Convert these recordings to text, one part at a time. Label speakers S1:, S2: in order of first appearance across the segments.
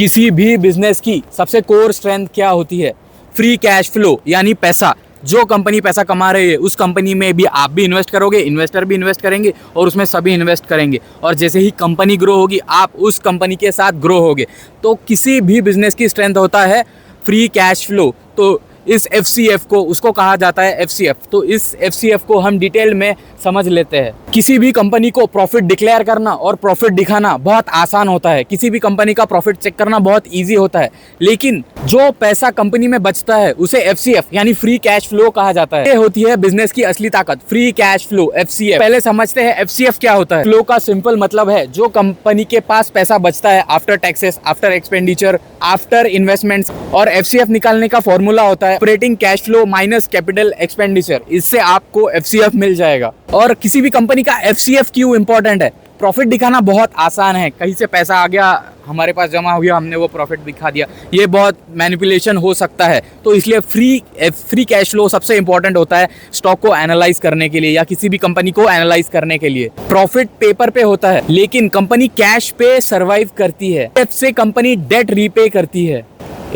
S1: किसी भी बिजनेस की सबसे कोर स्ट्रेंथ क्या होती है? फ्री कैश फ्लो, यानी पैसा। जो कंपनी पैसा कमा रही है उस कंपनी में भी आप भी इन्वेस्ट करोगे, इन्वेस्टर भी इन्वेस्ट करेंगे और उसमें सभी इन्वेस्ट करेंगे, और जैसे ही कंपनी ग्रो होगी आप उस कंपनी के साथ ग्रो होगे। तो किसी भी बिजनेस की स्ट्रेंथ होता है फ्री कैश फ्लो। तो इस FCF को उसको कहा जाता है FCF। तो इस FCF को हम डिटेल में समझ लेते हैं। किसी भी कंपनी को प्रॉफिट डिक्लेयर करना और प्रॉफिट दिखाना बहुत आसान होता है। किसी भी कंपनी का प्रॉफिट चेक करना बहुत इजी होता है, लेकिन जो पैसा कंपनी में बचता है उसे FCF यानी फ्री कैश फ्लो कहा जाता है। ये होती है बिजनेस की असली ताकत, फ्री कैश फ्लो, FCF। पहले समझते हैं FCF क्या होता है। फ्लो का सिंपल मतलब है जो कंपनी के पास पैसा बचता है after taxes, after expenditure, after investments. और FCF निकालने का फॉर्मूला होता है operating cash flow minus capital expenditure. इससे आपको FCF मिल जाएगा। और किसी भी कंपनी का FCF क्यों इंपॉर्टेंट है? प्रॉफिट दिखाना बहुत आसान है। कहीं से पैसा आ गया, हमारे पास जमा हो गया, हमने वो प्रॉफिट दिखा दिया, ये बहुत मैनिपुलेशन हो सकता है। तो इसलिए फ्री कैश फ्लो सबसे इंपॉर्टेंट होता है स्टॉक को एनालाइज करने के लिए या किसी भी कंपनी को एनालाइज करने के लिए। प्रॉफिट पेपर पे होता है, लेकिन कंपनी कैश पे सर्वाइव करती है। से कंपनी डेट रीपे करती है,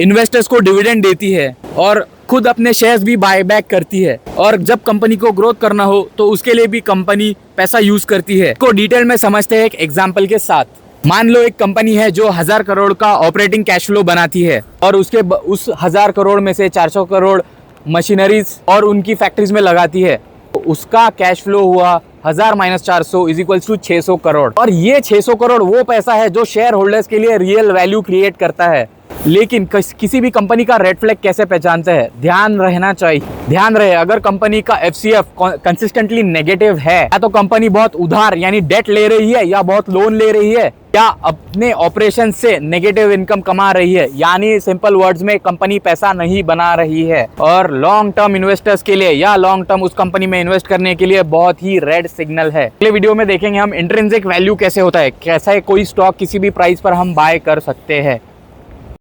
S1: इन्वेस्टर्स को डिविडेंड देती है और खुद अपने शेयर्स भी बाय बैक करती है। और जब कंपनी को ग्रोथ करना हो तो उसके लिए भी कंपनी पैसा यूज करती है। को डिटेल में समझते हैं एक एग्जांपल के साथ। मान लो एक कंपनी है जो 1000 करोड़ का ऑपरेटिंग कैश फ्लो बनाती है और उस 1000 करोड़ में से 400 करोड़ मशीनरीज और उनकी फैक्ट्रीज में लगाती है। तो उसका कैश फ्लो हुआ 1000 - 400 = 600 करोड़। और ये 600 करोड़ वो पैसा है जो शेयर होल्डर्स के लिए रियल वैल्यू क्रिएट करता है। लेकिन किसी भी कंपनी का रेड फ्लैग कैसे पहचानते हैं? ध्यान रहना चाहिए, ध्यान रहे, अगर कंपनी का FCF कंसिस्टेंटली नेगेटिव है, या तो कंपनी बहुत उधार यानी डेट ले रही है, या बहुत लोन ले रही है, या अपने ऑपरेशन से नेगेटिव इनकम कमा रही है, यानी सिंपल वर्ड्स में कंपनी पैसा नहीं बना रही है। और लॉन्ग टर्म इन्वेस्टर्स के लिए या लॉन्ग टर्म उस कंपनी में इन्वेस्ट करने के लिए बहुत ही रेड सिग्नल है। अगले वीडियो में देखेंगे हम इंट्रिंसिक वैल्यू कैसे होता है, कैसा कोई स्टॉक किसी भी प्राइस पर हम बाय कर सकते हैं।